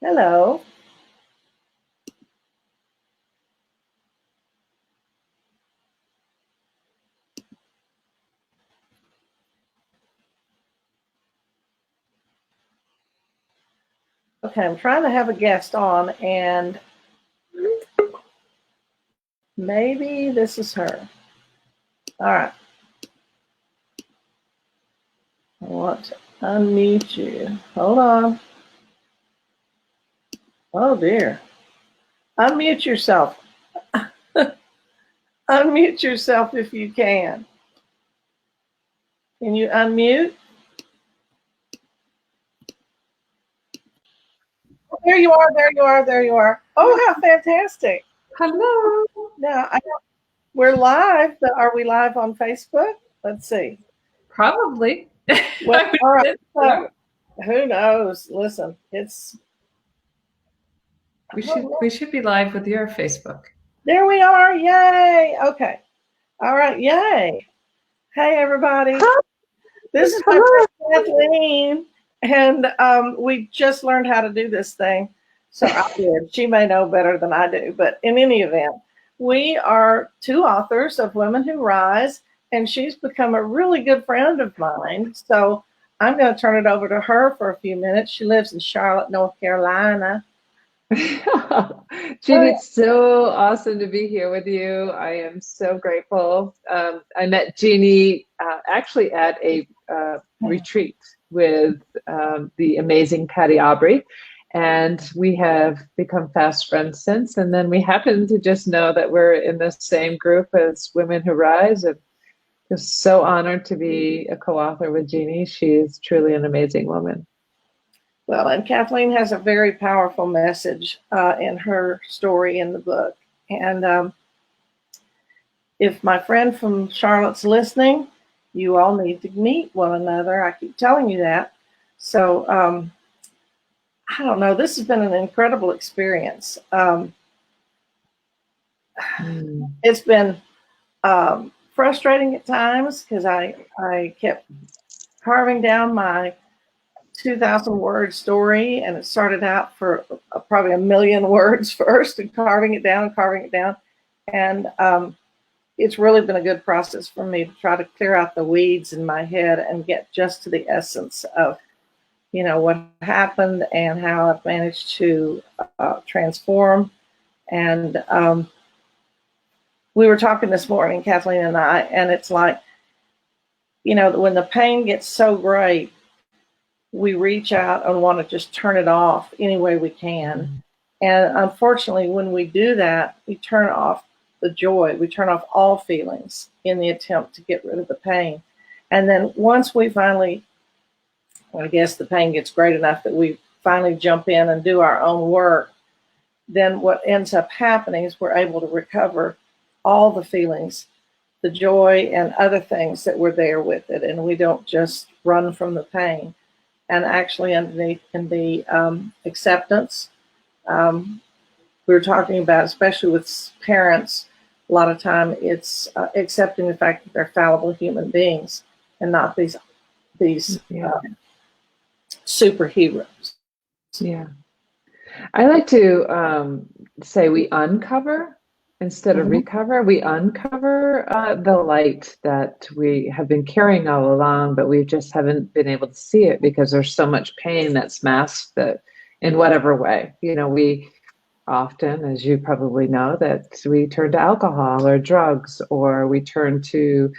Hello. Okay, I'm trying to have a guest on, and maybe this is her. All right. I want to unmute you. Hold on. Oh, dear. Unmute yourself. Unmute yourself if you can. Can you unmute? There you are, there you are, there you are. Oh, how fantastic. Hello. Now, we're live, but are we live on Facebook? Let's see. Probably. Well, all right. So, who knows? Listen, we should be live with your Facebook. There we are. Yay. Okay. All right. Yay. Hey, everybody. Hi. This is my friend Kathleen, and we just learned how to do this thing. So I did. She may know better than I do, but in any event, we are two authors of Women Who Rise, and she's become a really good friend of mine. So I'm going to turn it over to her for a few minutes. She lives in Charlotte, North Carolina. Jeanie, it's so awesome to be here with you. I am so grateful. I met Jeanie actually at a retreat with the amazing Patty Aubrey, and we have become fast friends since. And then we happen to just know that we're in the same group as Women Who Rise, and just so honored to be a co-author with Jeanie. She is truly an amazing woman. Well, and Kathleen has a very powerful message in her story in the book. And if my friend from Charlotte's listening, you all need to meet one another. I keep telling you that. So I don't know. This has been an incredible experience. It's been frustrating at times because I kept carving down my 2,000 word story, and it started out for probably 1 million words first, and carving it down. And it's really been a good process for me to try to clear out the weeds in my head and get just to the essence of, what happened and how I've managed to transform. And we were talking this morning, Kathleen and I, and it's like, when the pain gets so great, we reach out and want to just turn it off any way we can. And unfortunately, when we do that, we turn off the joy. We turn off all feelings in the attempt to get rid of the pain. And then once we finally, I guess the pain gets great enough that we finally jump in and do our own work, then what ends up happening is we're able to recover all the feelings, the joy and other things that were there with it. And we don't just run from the pain. And actually underneath can be acceptance. We were talking about, especially with parents, a lot of time it's accepting the fact that they're fallible human beings and not these superheroes. Yeah. I like to say we uncover instead of recover. We uncover the light that we have been carrying all along, but we just haven't been able to see it because there's so much pain that's masked that in whatever way. We often, as you probably know, that we turn to alcohol or drugs, or we turn to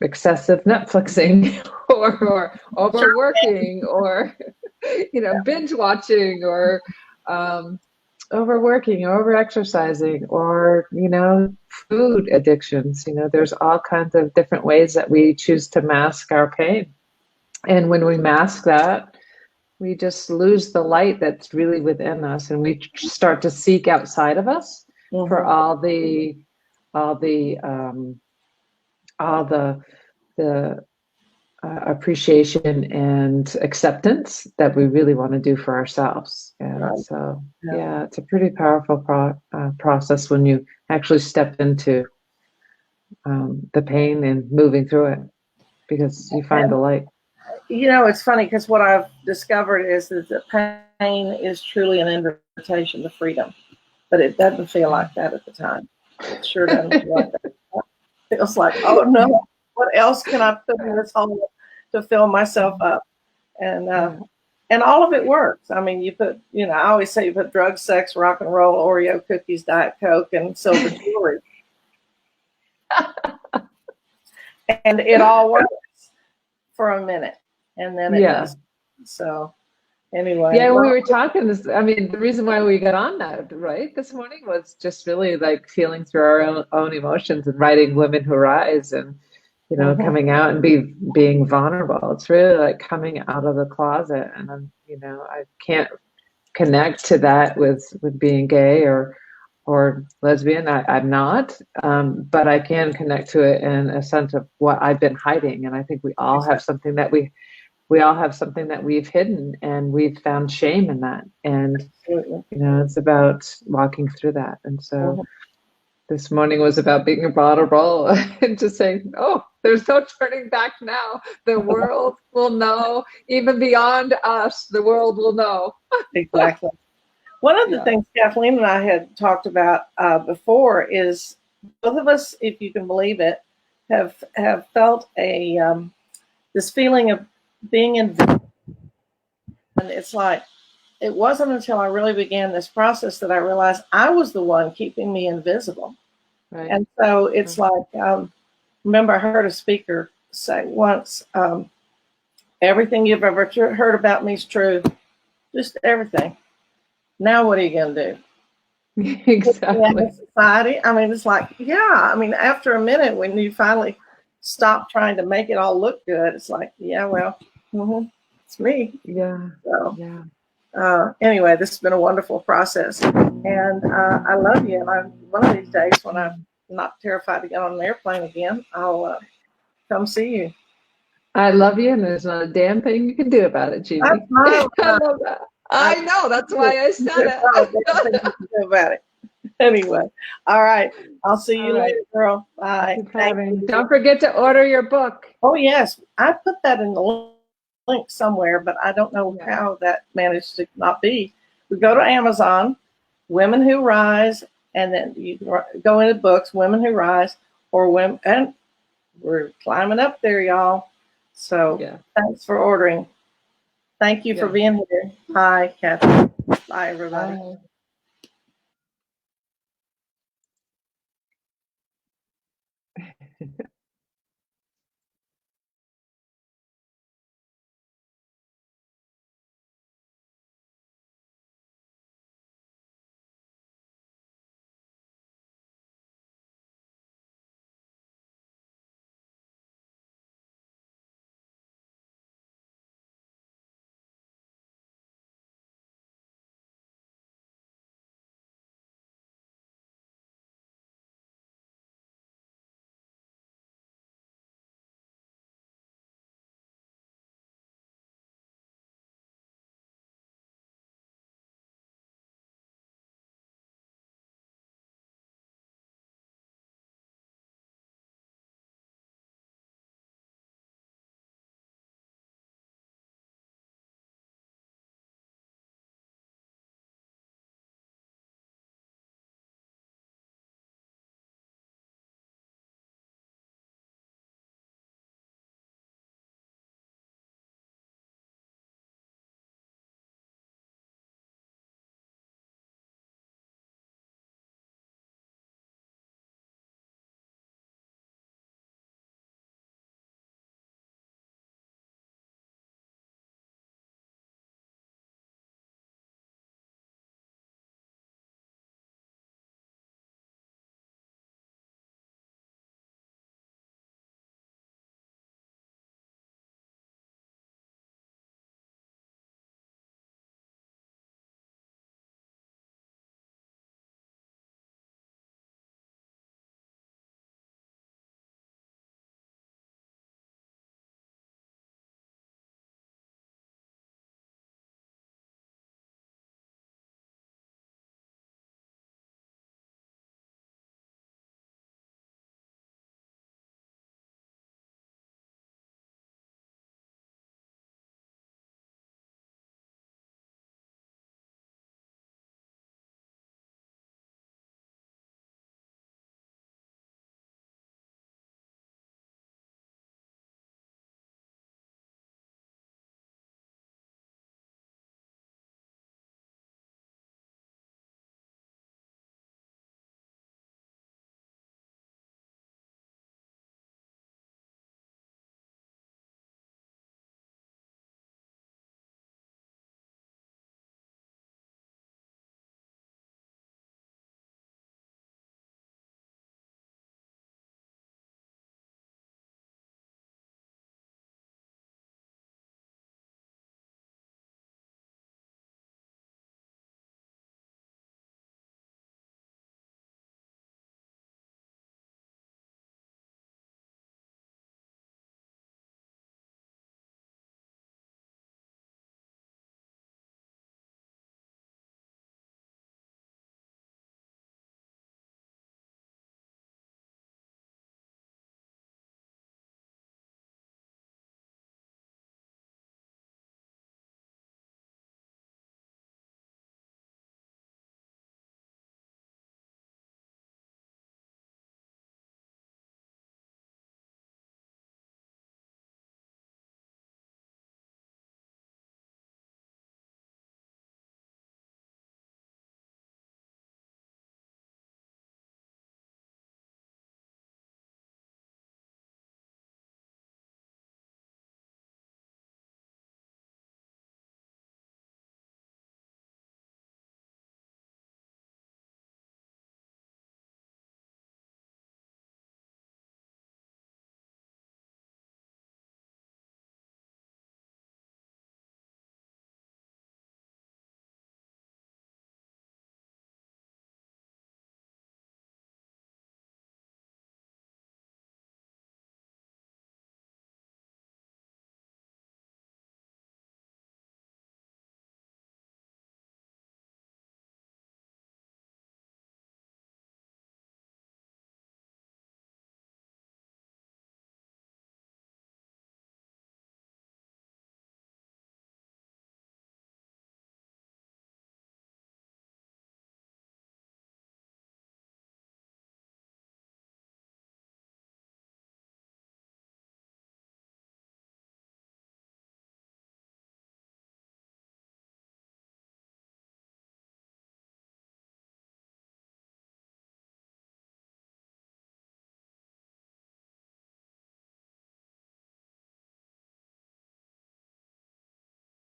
excessive Netflixing or overworking or binge watching or overworking or over-exercising or food addictions. There's all kinds of different ways that we choose to mask our pain, and when we mask that, we just lose the light that's really within us, and we start to seek outside of us for all the appreciation and acceptance that we really want to do for ourselves. And so, yeah, it's a pretty powerful process when you actually step into the pain and moving through it, because you find the light. It's funny because what I've discovered is that the pain is truly an invitation to freedom, but it doesn't feel like that at the time. It sure doesn't feel like that. It feels like, oh no, what else can I put in this hole to fill myself up? And all of it works. I mean, you put, I always say you put drugs, sex, rock and roll, Oreo cookies, Diet Coke, and silver jewelry. And it all works for a minute. And then it does. So anyway. Yeah, we were talking this, I mean, the reason why we got on that, right, this morning was just really like feeling through our own emotions and writing Women Who Rise and, coming out and being vulnerable. It's really like coming out of the closet. And I'm, I can't connect to that with being gay or lesbian. I'm not, but I can connect to it in a sense of what I've been hiding. And I think we all have something that we all have something that we've hidden, and we've found shame in that. And, it's about walking through that. And so this morning was about being vulnerable and just saying, oh, there's no turning back now. The world will know, even beyond us, the world will know. Exactly. One of the things Kathleen and I had talked about before is both of us, if you can believe it, have felt this feeling of being invisible. And it's like, it wasn't until I really began this process that I realized I was the one keeping me invisible. Right. And so it's like, remember I heard a speaker say once, everything you've ever heard about me is true, just everything. Now what are you going to do? Exactly. Society. I mean, it's like, after a minute, when you finally stop trying to make it all look good, it's like, it's me. Yeah. So, anyway, this has been a wonderful process, and I love you. And one of these days, when I'm not terrified to get on an airplane again, I'll come see you. I love you, and there's not a damn thing you can do about it, Jeanie. I love that. I know. That's why I said it. About it. Anyway, all right. I'll see you later, girl. Bye. Don't forget to order your book. Oh, yes. I put that in the link somewhere, but I don't know how that managed to not be. We go to Amazon, Women Who Rise, and then you go into books, Women Who Rise, or Women, and we're climbing up there, y'all. So thanks for ordering. Thank you for being here. Hi, Kathy. Bye, everybody. Bye.